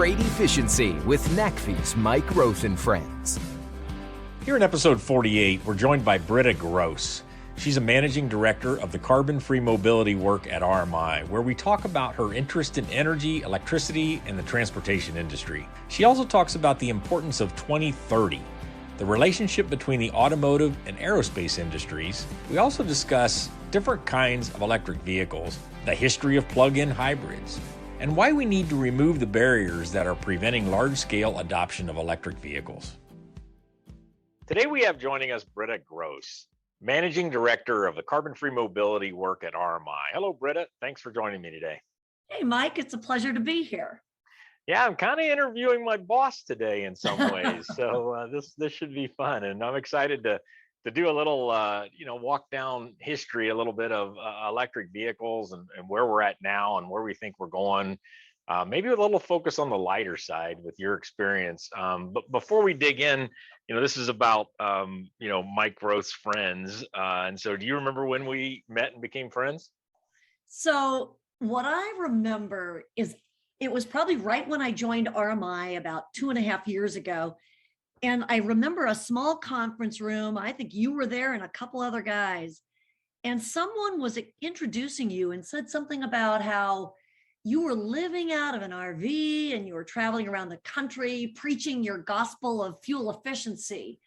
Trade Efficiency with NACFE's Mike Roth and Friends. Here in episode 48, we're joined by Britta Gross. She's a managing director of the carbon-free mobility work at RMI, where we talk about her interest in energy, electricity, and the transportation industry. She also talks about the importance of 2030, the relationship between the automotive and aerospace industries. We also discuss different kinds of electric vehicles, the history of plug-in hybrids, and why we need to remove the barriers that are preventing large-scale adoption of electric vehicles. Today we have joining us Britta Gross, Managing Director of the Carbon-Free Mobility work at RMI. Hello, Britta. Thanks for joining me today. Hey, Mike. It's a pleasure to be here. Yeah, I'm kind of interviewing my boss today in some ways, so this should be fun, and I'm excited to do a little walk down history, a little bit of electric vehicles and where we're at now and where we think we're going. Maybe with a little focus on the lighter side with your experience. But before we dig in, this is about, Mike Roth's friends. And so do you remember when we met and became friends? So what I remember is it was probably right when I joined RMI about 2.5 years ago. And I remember a small conference room. I think you were there and a couple other guys. And someone was introducing you and said something about how you were living out of an RV and you were traveling around the country preaching your gospel of fuel efficiency.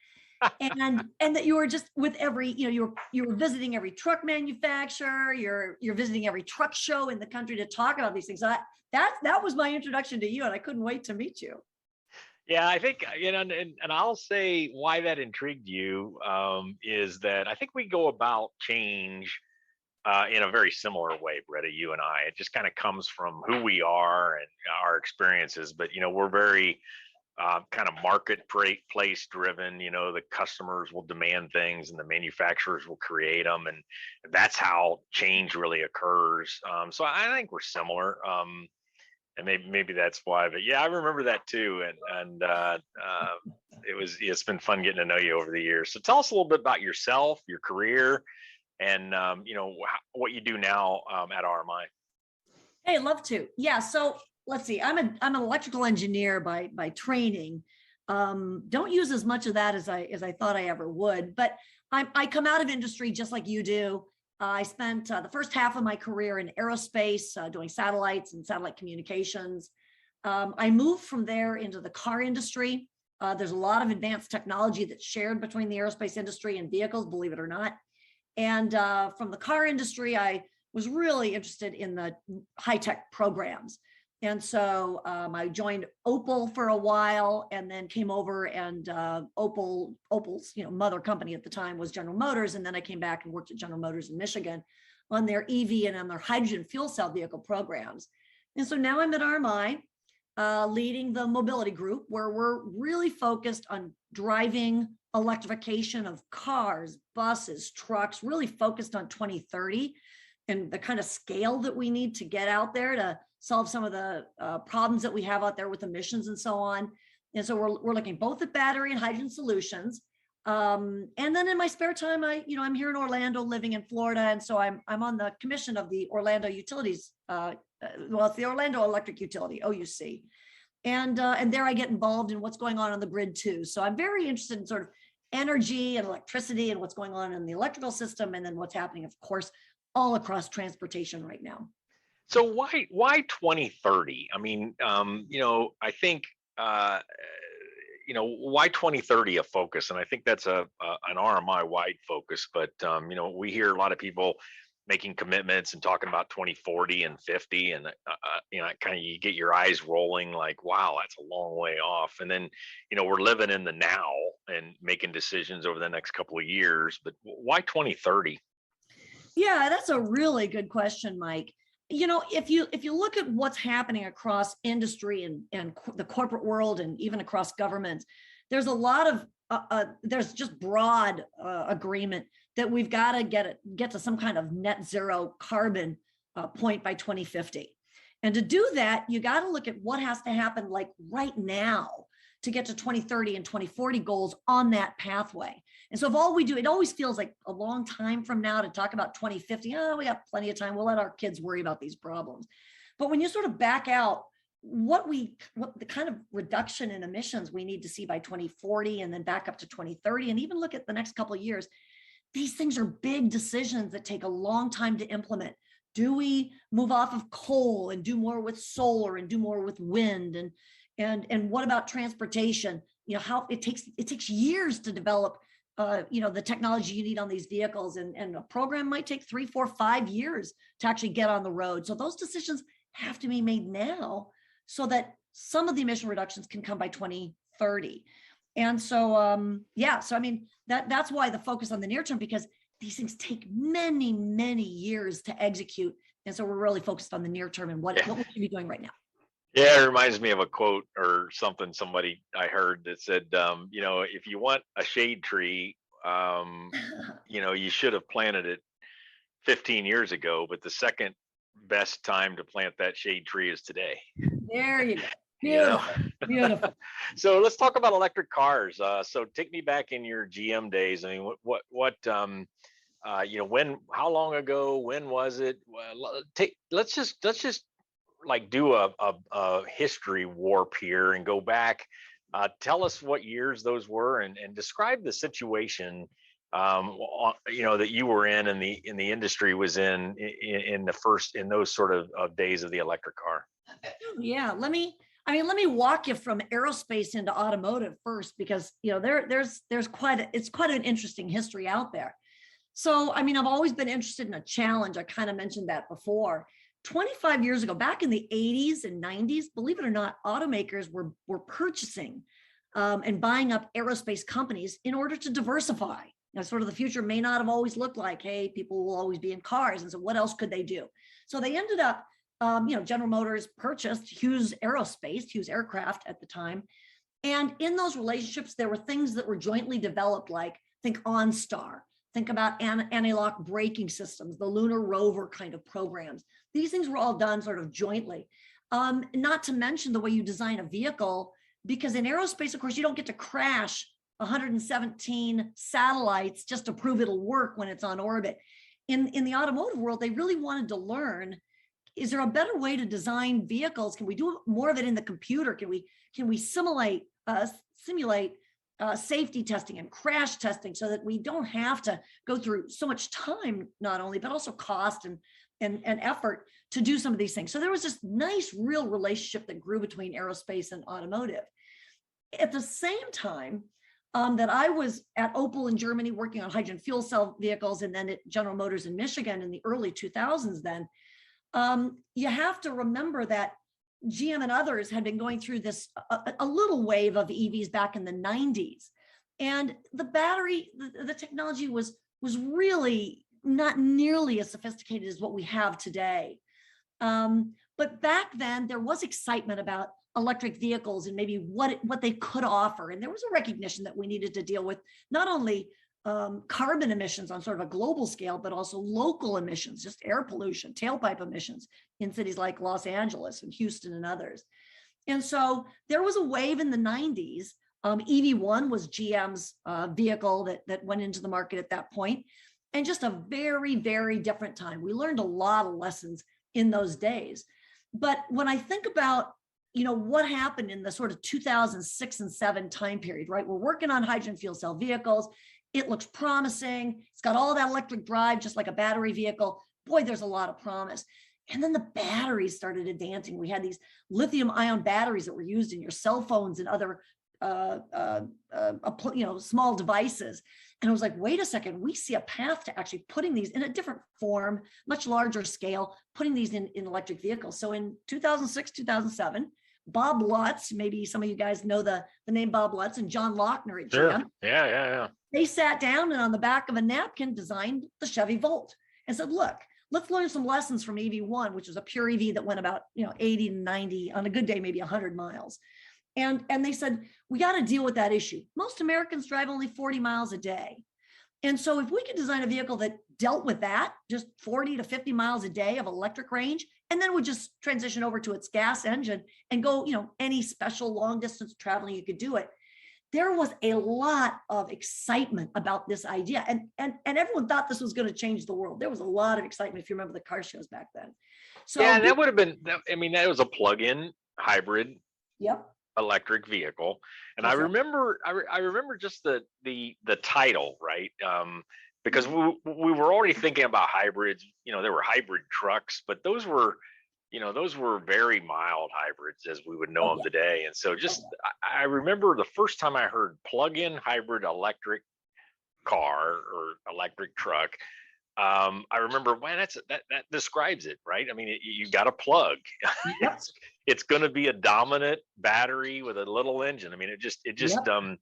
and that you were just with every, you were visiting every truck manufacturer, you're visiting every truck show in the country to talk about these things. So that was my introduction to you, and I couldn't wait to meet you. Yeah, I think, and I'll say why that intrigued you is that I think we go about change in a very similar way, Britta, you and I. It just kind of comes from who we are and our experiences. But, we're very kind of marketplace driven. The customers will demand things and the manufacturers will create them. And that's how change really occurs. So I think we're similar. And maybe that's why. But yeah, I remember that too. And it's been fun getting to know you over the years. So tell us a little bit about yourself, your career, and what you do now at RMI. Hey, love to. Yeah. So let's see. I'm an electrical engineer by training. Don't use as much of that as I thought I ever would. But I come out of industry just like you do. I spent the first half of my career in aerospace, doing satellites and satellite communications. I moved from there into the car industry. There's a lot of advanced technology that's shared between the aerospace industry and vehicles, believe it or not. And from the car industry, I was really interested in the high-tech programs. And so I joined Opel for a while and then came over and Opel's mother company at the time was General Motors. And then I came back and worked at General Motors in Michigan on their EV and on their hydrogen fuel cell vehicle programs. And so now I'm at RMI leading the mobility group, where we're really focused on driving electrification of cars, buses, trucks, really focused on 2030 and the kind of scale that we need to get out there to solve some of the problems that we have out there with emissions and so on. And so we're looking both at battery and hydrogen solutions. And then in my spare time, I'm here in Orlando, living in Florida, and so I'm on the commission of the Orlando Utilities. It's the Orlando Electric Utility, OUC, and there I get involved in what's going on the grid too. So I'm very interested in sort of energy and electricity and what's going on in the electrical system, and then what's happening, of course, all across transportation right now. So why 2030? I mean, I think, why 2030 a focus? And I think that's an RMI wide focus, but, we hear a lot of people making commitments and talking about 2040 and 50 and, kind of you get your eyes rolling like, wow, that's a long way off. And then, we're living in the now and making decisions over the next couple of years, but why 2030? Yeah, that's a really good question, Mike. If you look at what's happening across industry and the corporate world and even across governments, there's a lot of there's just broad agreement that we've got to get to some kind of net zero carbon point by 2050. And to do that, you got to look at what has to happen like right now to get to 2030 and 2040 goals on that pathway. And so if all we do, it always feels like a long time from now to talk about 2050. Oh, we got plenty of time. We'll let our kids worry about these problems. But when you sort of back out what the kind of reduction in emissions we need to see by 2040 and then back up to 2030, and even look at the next couple of years. These things are big decisions that take a long time to implement. Do we move off of coal and do more with solar and do more with wind? And what about transportation? You know, how it takes years to develop the technology you need on these vehicles, and a program might take 3, 4, 5 years to actually get on the road. So those decisions have to be made now so that some of the emission reductions can come by 2030. And so, so I mean, that's why the focus on the near term, because these things take many, many years to execute. And so we're really focused on the near term and what we should be doing right now. Yeah, it reminds me of a quote or something somebody I heard that said, if you want a shade tree, you should have planted it 15 years ago, but the second best time to plant that shade tree is today. There you go. Beautiful. Beautiful. So let's talk about electric cars. So take me back in your GM days. I mean, how long ago, when was it? Let's just like do a history warp here and go back. Tell us what years those were, and describe the situation that you were in and the industry was in those sort of days of the electric car. Yeah, let me walk you from aerospace into automotive first, because there's quite an interesting history out there. So I mean, I've always been interested in a challenge. I kind of mentioned that before. 25 years ago, back in the 80s and 90s, believe it or not, automakers were purchasing and buying up aerospace companies in order to diversify. Now, sort of the future may not have always looked like, hey, people will always be in cars. And so what else could they do? So they ended up, General Motors purchased Hughes Aircraft at the time. And in those relationships, there were things that were jointly developed, like think OnStar, think about anti-lock braking systems, the lunar rover kind of programs. These things were all done sort of jointly. Not to mention the way you design a vehicle, because in aerospace, of course, you don't get to crash 117 satellites just to prove it'll work when it's on orbit. In the automotive world, they really wanted to learn, is there a better way to design vehicles? Can we do more of it in the computer? Can we simulate safety testing and crash testing so that we don't have to go through so much time, not only, but also cost and effort to do some of these things. So there was this nice real relationship that grew between aerospace and automotive. At the same time that I was at Opel in Germany working on hydrogen fuel cell vehicles, and then at General Motors in Michigan in the early 2000s then, you have to remember that GM and others had been going through this, a little wave of EVs back in the 90s. And the battery, the technology was really not nearly as sophisticated as what we have today. But back then there was excitement about electric vehicles and maybe what they could offer. And there was a recognition that we needed to deal with not only carbon emissions on sort of a global scale, but also local emissions, just air pollution, tailpipe emissions in cities like Los Angeles and Houston and others. And so there was a wave in the 90s. EV1 was GM's vehicle that went into the market at that point, and just a very, very different time. We learned a lot of lessons in those days. But when I think about what happened in the sort of 2006 and 7 time period, right? We're working on hydrogen fuel cell vehicles. It looks promising. It's got all that electric drive, just like a battery vehicle. Boy, there's a lot of promise. And then the batteries started advancing. We had these lithium ion batteries that were used in your cell phones and other small devices. And I was like, wait a second, we see a path to actually putting these in a different form, much larger scale, putting these in electric vehicles. So in 2006, 2007, Bob Lutz, maybe some of you guys know the name Bob Lutz, and John Lochner at GM. Sure. Yeah. They sat down and on the back of a napkin designed the Chevy Volt and said, look, let's learn some lessons from EV1, which was a pure EV that went about 80 to 90, on a good day, maybe 100 miles. And they said, we got to deal with that issue. Most Americans drive only 40 miles a day. And so if we could design a vehicle that dealt with that, just 40 to 50 miles a day of electric range, and then would just transition over to its gas engine and go, any special long distance traveling, you could do it. There was a lot of excitement about this idea. And everyone thought this was going to change the world. There was a lot of excitement, if you remember the car shows back then. So yeah, that would have been, that was a plug-in hybrid Yep. electric vehicle. And That's right. I remember just the title, right? Because we were already thinking about hybrids. There were hybrid trucks, but those were very mild hybrids as we would know Oh, them yeah. today. And so Oh, just yeah. I remember the first time I heard plug-in hybrid electric car or electric truck. I remember, man, that describes it, right? I mean, you got a plug. Yep. It's going to be a dominant battery with a little engine. I mean, it just Yep.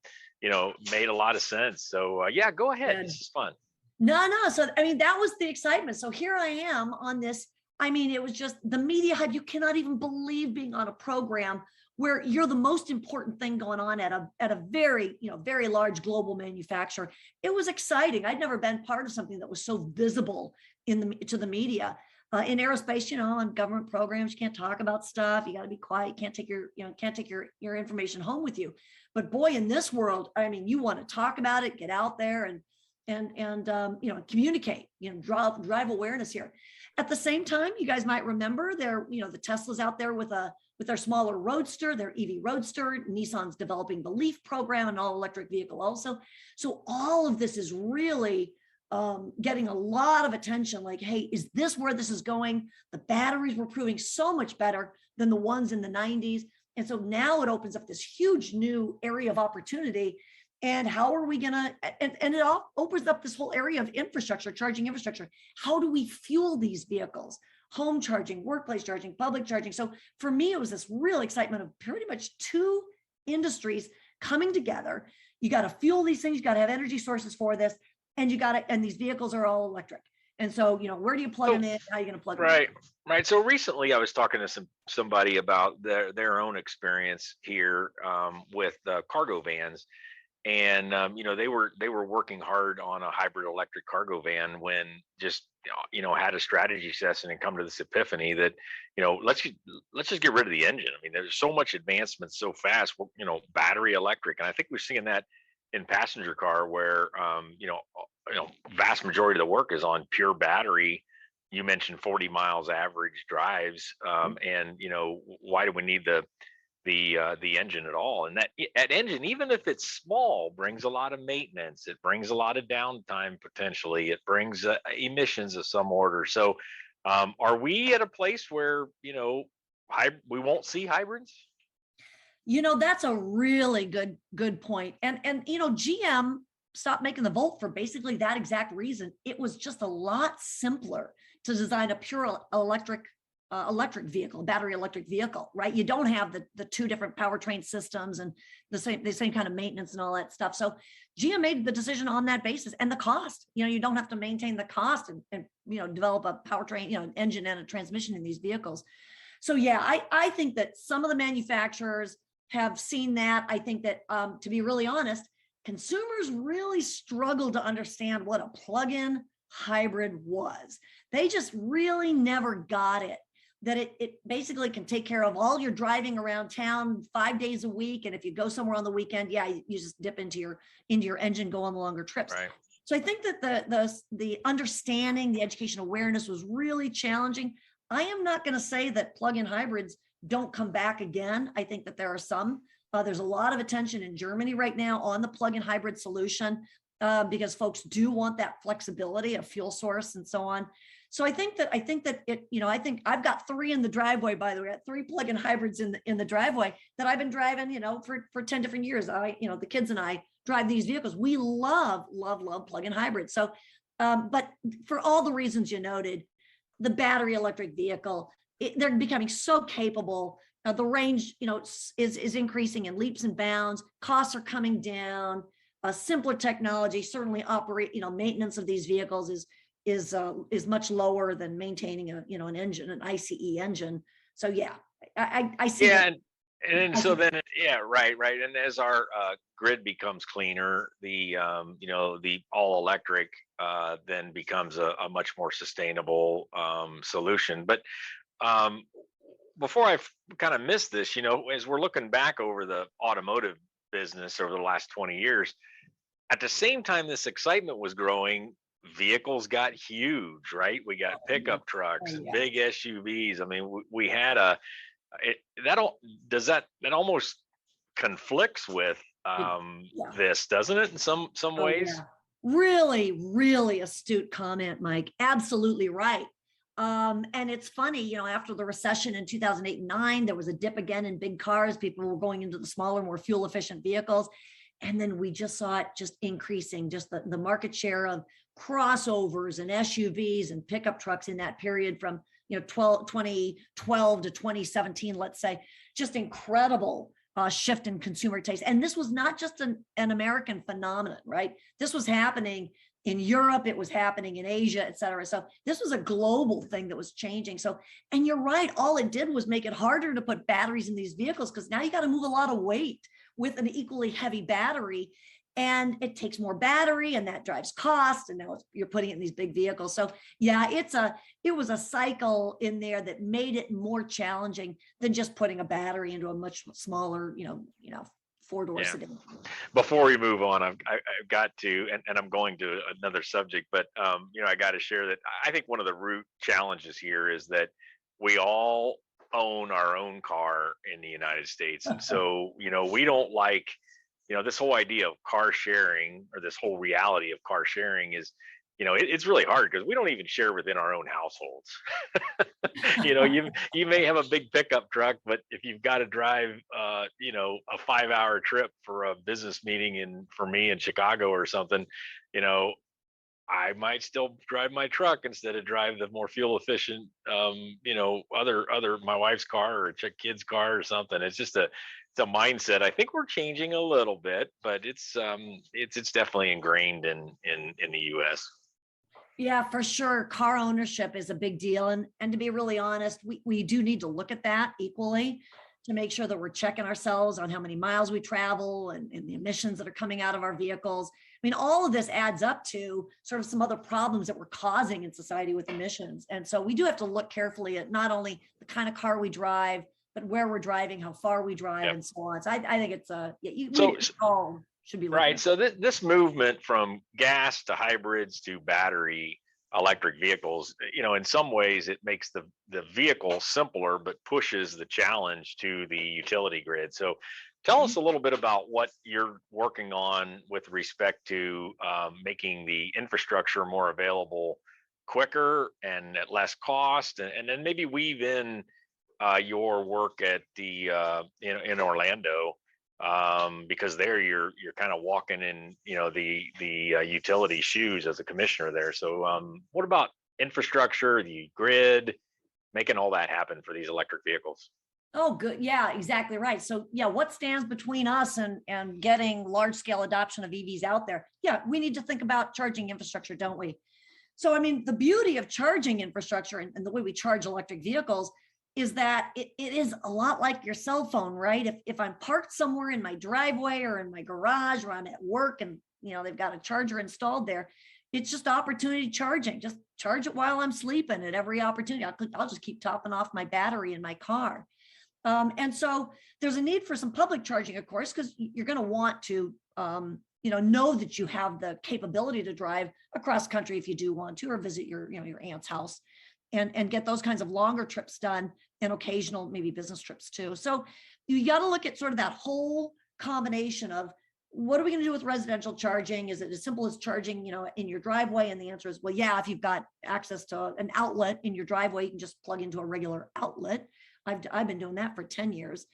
made a lot of sense. So yeah, go ahead. Good. This is fun. No. So, I mean, that was the excitement. So here I am on this. I mean, it was just the media hype. You cannot even believe being on a program where you're the most important thing going on at a very, very large global manufacturer. It was exciting. I'd never been part of something that was so visible to the media. In aerospace, on government programs, you can't talk about stuff. You got to be quiet. You can't take your information home with you. But boy, in this world, I mean, you want to talk about it, get out there and communicate, drive awareness here. At the same time, you guys might remember the Tesla's out there with their smaller roadster, their EV roadster. Nissan's developing the Leaf program, an all electric vehicle also. So all of this is really getting a lot of attention. Like, hey, is this where this is going? The batteries were proving so much better than the ones in the 90s. And so now it opens up this huge new area of opportunity. And how are we going to, and it all opens up this whole area of infrastructure, charging infrastructure. How do we fuel these vehicles? Home charging, workplace charging, public charging. So for me, it was this real excitement of pretty much two industries coming together. You got to fuel these things. You got to have energy sources for this. And and these vehicles are all electric. And so, where do you plug them in? How are you going to plug them in? Right. So recently I was talking to somebody about their own experience here with cargo vans. And they were working hard on a hybrid electric cargo van when just had a strategy session and come to this epiphany that let's just get rid of the engine. I mean, there's so much advancement so fast. Battery electric, and I think we're seeing that in passenger car where vast majority of the work is on pure battery. You mentioned 40 miles average drives, and why do we need the engine at all? And that engine, even if it's small, brings a lot of maintenance. It brings a lot of downtime potentially. It brings emissions of some order. So are we at a place where we won't see hybrids? That's a really good point. And GM stopped making the Volt for basically that exact reason. It was just a lot simpler to design a pure electric vehicle, battery electric vehicle, right? You don't have the two different powertrain systems and the same kind of maintenance and all that stuff. So GM made the decision on that basis, and the cost. You don't have to maintain the cost and develop a powertrain, an engine and a transmission in these vehicles. So yeah, I think that some of the manufacturers have seen that. I think that to be really honest, consumers really struggled to understand what a plug-in hybrid was. They just really never got it. That it basically can take care of all your driving around town 5 days a week. And if you go somewhere on the weekend, yeah, you just dip into your engine, go on the longer trips. Right. So I think that the understanding, the education awareness was really challenging. I am not going to say that plug-in hybrids don't come back again. I think that there are some. There's a lot of attention in Germany right now on the plug-in hybrid solution because folks do want that flexibility of fuel source and so on. So I think that I think I've got 3 in the driveway, by the way, 3 plug-in hybrids in the driveway that I've been driving, for 10 different years. The kids and I drive these vehicles. We love plug-in hybrids. So, but for all the reasons you noted, the battery electric vehicle, they're becoming so capable. The range, is increasing in leaps and bounds. Costs are coming down. Simpler technology, certainly maintenance of these vehicles is much lower than maintaining an engine, an ICE engine. So yeah, I see. Yeah, and so then right. And as our grid becomes cleaner, the all electric then becomes a much more sustainable solution. But before I kind of miss this, as we're looking back over the automotive business over the last 20 years, at the same time this excitement was growing, vehicles got huge, right? We got pickup trucks and big SUVs. I mean, we had does that almost conflicts with Yeah. this, doesn't it, in some Oh, ways? yeah. Really, really astute comment, Mike. Absolutely right. And it's funny, after the recession in 2008 and 9, there was a dip again in big cars. People were going into the smaller, more fuel efficient vehicles. And then we just saw it just increasing, just the market share of crossovers and SUVs and pickup trucks in that period from 2012 to 2017, let's say, just incredible shift in consumer taste. And this was not just an American phenomenon, right? This was happening in Europe, it was happening in Asia, et cetera. So this was a global thing that was changing. So, and you're right, all it did was make it harder to put batteries in these vehicles, because now you got to move a lot of weight with an equally heavy battery, and it takes more battery, and that drives cost. And now you're putting it in these big vehicles. So yeah, it was a cycle in there that made it more challenging than just putting a battery into a much smaller, four-door sedan. Before we move on, I've got to, and I'm going to another subject, but I got to share that I think one of the root challenges here is that we all own our own car in the United States, and so we don't like this whole idea of car sharing, or this whole reality of car sharing is, it's really hard because we don't even share within our own households. You may have a big pickup truck, but if you've got to drive, a 5-hour trip for a business meeting for me in Chicago or something, I might still drive my truck instead of drive the more fuel efficient, other my wife's car or a kid's car or something. It's just it's a mindset. I think we're changing a little bit, but it's definitely ingrained in the U.S. Yeah, for sure. Car ownership is a big deal. And to be really honest, we do need to look at that equally to make sure that we're checking ourselves on how many miles we travel and the emissions that are coming out of our vehicles. I mean, all of this adds up to sort of some other problems that we're causing in society with emissions. And so we do have to look carefully at not only the kind of car we drive, but where we're driving, how far we drive, and so on. So I think it's all should be right. So this movement from gas to hybrids to battery electric vehicles, in some ways it makes the vehicle simpler, but pushes the challenge to the utility grid. So tell us a little bit about what you're working on with respect to making the infrastructure more available quicker and at less cost, and then maybe weave in your work at the in Orlando, because there you're kind of walking in the utility shoes as a commissioner there. So what about infrastructure, the grid, making all that happen for these electric vehicles? Oh, good. Yeah, exactly right. So yeah, what stands between us and getting large scale adoption of EVs out there? Yeah, we need to think about charging infrastructure, don't we? So, I mean, the beauty of charging infrastructure and the way we charge electric vehicles is that it is a lot like your cell phone, right? If I'm parked somewhere in my driveway or in my garage, or I'm at work and they've got a charger installed there, it's just opportunity charging. Just charge it while I'm sleeping at every opportunity. I'll just keep topping off my battery in my car. And so there's a need for some public charging, of course, because you're going to want to, know that you have the capability to drive across country if you do want to, or visit your aunt's house and get those kinds of longer trips done, and occasional maybe business trips too. So you got to look at sort of that whole combination of what are we going to do with residential charging? Is it as simple as charging, in your driveway? And the answer is, well, yeah, if you've got access to an outlet in your driveway, you can just plug into a regular outlet. I've been doing that for 10 years.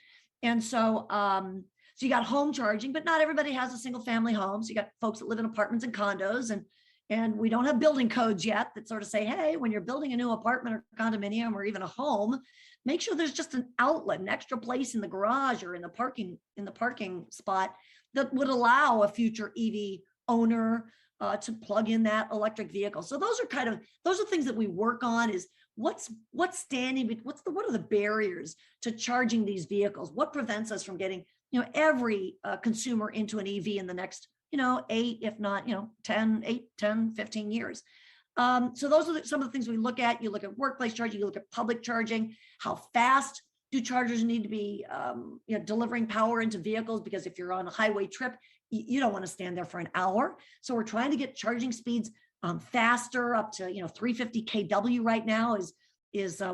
And so, so you got home charging, but not everybody has a single family home. So you got folks that live in apartments and condos, and we don't have building codes yet that sort of say, hey, when you're building a new apartment or condominium or even a home, make sure there's just an outlet, an extra place in the garage or in the parking spot that would allow a future EV owner to plug in that electric vehicle. So those are things that we work on, is what are the barriers to charging these vehicles? What prevents us from getting, every consumer into an EV in the next, 8, if not, 10, 15 years. So those are some of the things we look at. You look at workplace charging, you look at public charging, how fast do chargers need to be delivering power into vehicles? Because if you're on a highway trip, you don't want to stand there for an hour. So we're trying to get charging speeds faster, up to 350 kW right now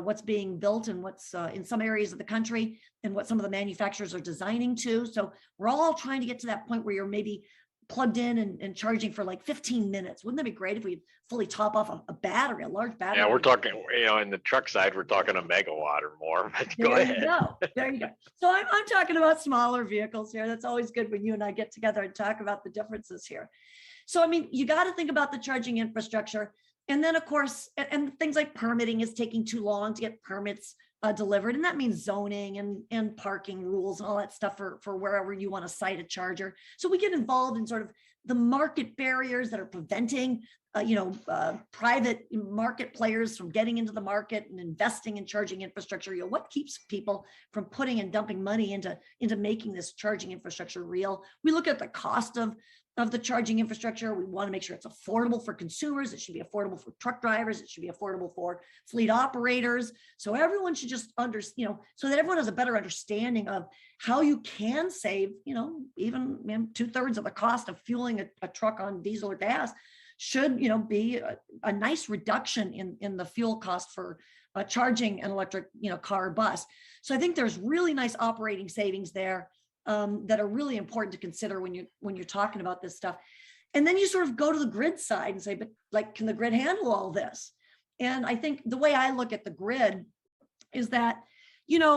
what's being built and what's in some areas of the country and what some of the manufacturers are designing to. So we're all trying to get to that point where you're maybe plugged in and charging for like 15 minutes. Wouldn't that be great if we fully top off a battery, a large battery? Yeah, we're talking, in the truck side, we're talking a megawatt or more. But go ahead. There you go. So I'm talking about smaller vehicles here. That's always good when you and I get together and talk about the differences here. So, I mean, you got to think about the charging infrastructure. And then, of course, and things like permitting is taking too long to get permits delivered. And that means zoning and parking rules and all that stuff for wherever you want to site a charger. So we get involved in sort of the market barriers that are preventing, private market players from getting into the market and investing in charging infrastructure. What keeps people from putting and dumping money into making this charging infrastructure real? We look at the cost of the charging infrastructure. We want to make sure it's affordable for consumers. It should be affordable for truck drivers. It should be affordable for fleet operators. So everyone should just so that everyone has a better understanding of how you can save, even 2/3 of the cost of fueling a truck on diesel or gas should, be a nice reduction in the fuel cost for charging an electric, car or bus. So I think there's really nice operating savings there. That are really important to consider when you're talking about this stuff. And then you sort of go to the grid side and say, but like, can the grid handle all this? And I think the way I look at the grid is that,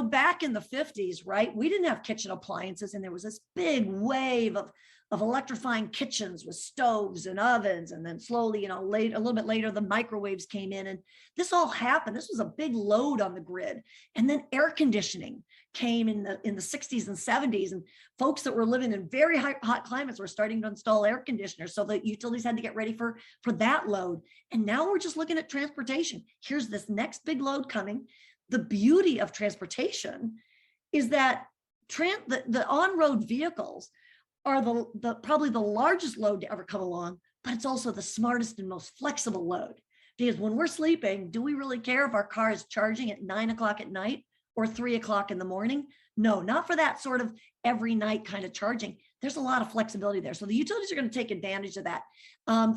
back in the 50s, right, we didn't have kitchen appliances, and there was this big wave of electrifying kitchens with stoves and ovens. And then slowly, a little bit later, the microwaves came in, and this all happened. This was a big load on the grid. And then air conditioning came in the 60s and 70s, and folks that were living in very hot climates were starting to install air conditioners. So the utilities had to get ready for that load. And now we're just looking at transportation. Here's this next big load coming. The beauty of transportation is that the on-road vehicles are probably the largest load to ever come along, but it's also the smartest and most flexible load. Because when we're sleeping, do we really care if our car is charging at 9 o'clock at night or 3 o'clock in the morning? No, not for that sort of every night kind of charging. There's a lot of flexibility there. So the utilities are going to take advantage of that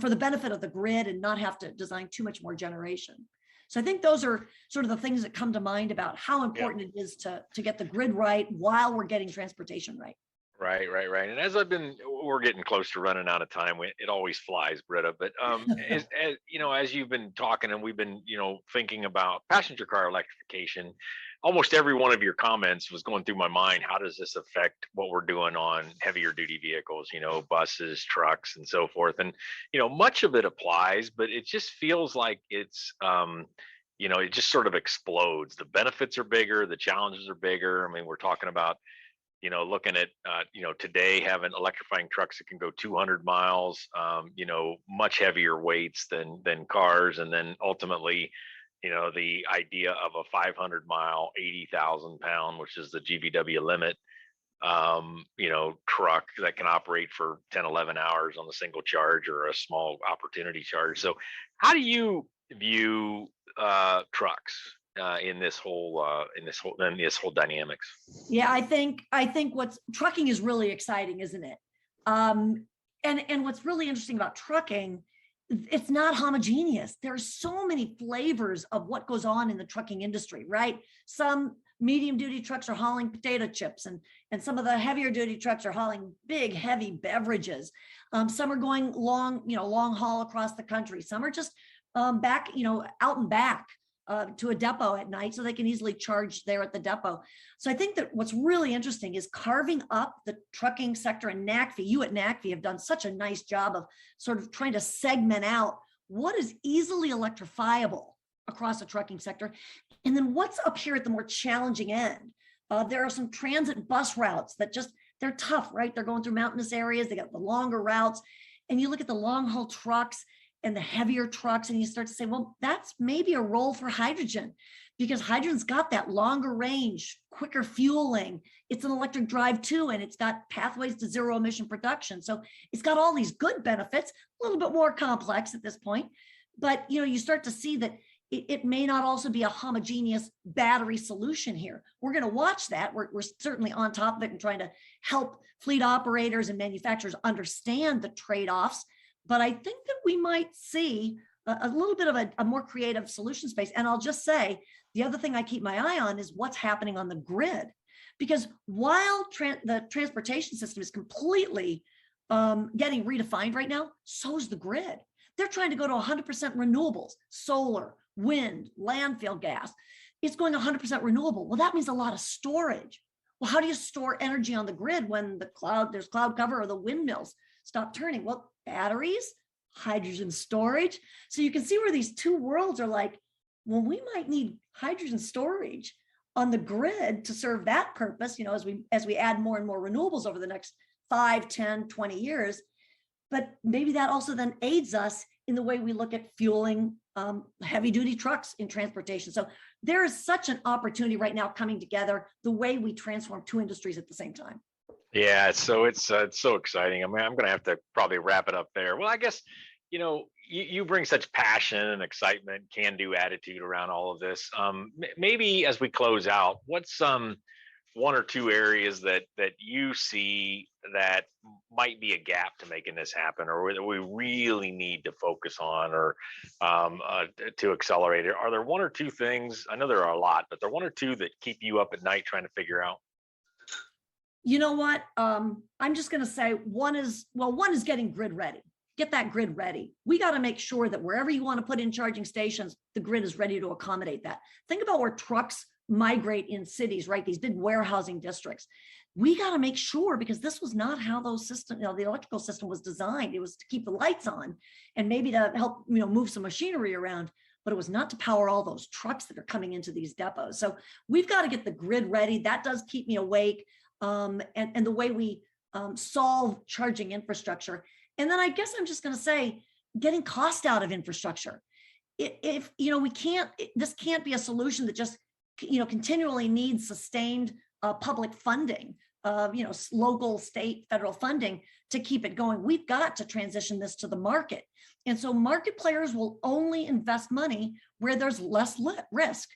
for the benefit of the grid and not have to design too much more generation. So I think those are sort of the things that come to mind about how important it is to get the grid right while we're getting transportation right. Right. And we're getting close to running out of time. It always flies, Britta. But as you've been talking and we've been, thinking about passenger car electrification, almost every one of your comments was going through my mind. How does this affect what we're doing on heavier duty vehicles, buses, trucks, and so forth? And, much of it applies, but it just feels like it's, it just sort of explodes. The benefits are bigger. The challenges are bigger. I mean, we're talking about, looking at, today having electrifying trucks that can go 200 miles, much heavier weights than cars. And then ultimately, the idea of a 500 mile, 80,000 pound, which is the GVW limit, truck that can operate for 10, 11 hours on a single charge or a small opportunity charge. So how do you view trucks in this whole dynamics? Yeah, I think what's trucking is really exciting, isn't it? And what's really interesting about trucking, it's not homogeneous. There's so many flavors of what goes on in the trucking industry, right? Some medium duty trucks are hauling potato chips, and some of the heavier duty trucks are hauling big, heavy beverages. Some are going long haul across the country. Some are just back, out and back to a depot at night so they can easily charge there at the depot. So I think that what's really interesting is carving up the trucking sector. And NACFE, you at NACFE have done such a nice job of sort of trying to segment out what is easily electrifiable across the trucking sector. And then what's up here at the more challenging end. There are some transit bus routes that they're tough, right? They're going through mountainous areas. They got the longer routes. And you look at the long haul trucks and the heavier trucks, and you start to say, well, that's maybe a role for hydrogen, because hydrogen's got that longer range, quicker fueling. It's an electric drive too, and it's got pathways to zero emission production. So it's got all these good benefits, a little bit more complex at this point. But you start to see that it may not also be a homogeneous battery solution here. We're going to watch that. We're certainly on top of it and trying to help fleet operators and manufacturers understand the trade-offs. But I think that we might see a little bit of a more creative solution space. And I'll just say The other thing I keep my eye on is what's happening on the grid, because while the transportation system is completely getting redefined right now, so is the grid. They're trying to go to 100% renewables, solar, wind, landfill gas. It's going 100% renewable. Well, that means a lot of storage. Well, how do you store energy on the grid when there's cloud cover or the windmills stop turning? Well, batteries, hydrogen storage. So you can see where these two worlds are like, well, we might need hydrogen storage on the grid to serve that purpose, as we add more and more renewables over the next 5, 10, 20 years. But maybe that also then aids us in the way we look at fueling heavy duty trucks in transportation. So there is such an opportunity right now coming together, the way we transform two industries at the same time. Yeah, so it's so exciting. I mean, I'm going to have to probably wrap it up there. Well, I guess, you bring such passion and excitement, can-do attitude around all of this. Maybe as we close out, what's one or two areas that you see that might be a gap to making this happen, or that we really need to focus on, or to accelerate it? Are there one or two things? I know there are a lot, but there are one or two that keep you up at night trying to figure out? You know what? I'm just going to say one is getting grid ready. Get that grid ready. We got to make sure that wherever you want to put in charging stations, the grid is ready to accommodate that. Think about where trucks migrate in cities, right? These big warehousing districts. We got to make sure, because this was not how those systems, the electrical system was designed. It was to keep the lights on and maybe to help, move some machinery around, but it was not to power all those trucks that are coming into these depots. So we've got to get the grid ready. That does keep me awake. And the way we solve charging infrastructure. And then I guess I'm just going to say, getting cost out of infrastructure. If this can't be a solution that just, continually needs sustained public funding, local, state, federal funding to keep it going. We've got to transition this to the market. And so market players will only invest money where there's less risk.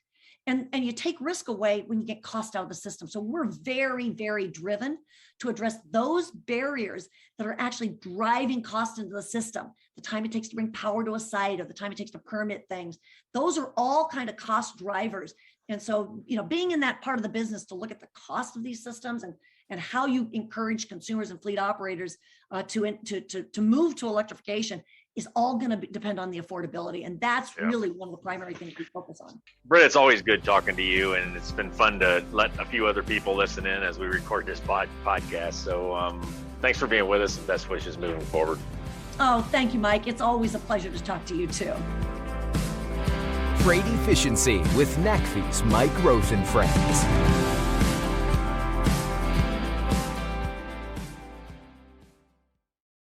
And you take risk away when you get cost out of the system. So we're very, very driven to address those barriers that are actually driving cost into the system. The time it takes to bring power to a site, or the time it takes to permit things. Those are all kind of cost drivers. And so, being in that part of the business to look at the cost of these systems and how you encourage consumers and fleet operators to move to electrification is all going to depend on the affordability. And that's really one of the primary things we focus on. Britta, it's always good talking to you, and it's been fun to let a few other people listen in as we record this podcast. So thanks for being with us, and best wishes moving forward. Oh, thank you, Mike. It's always a pleasure to talk to you too. Freight Efficiency with NACFE's Mike Gross and Friends.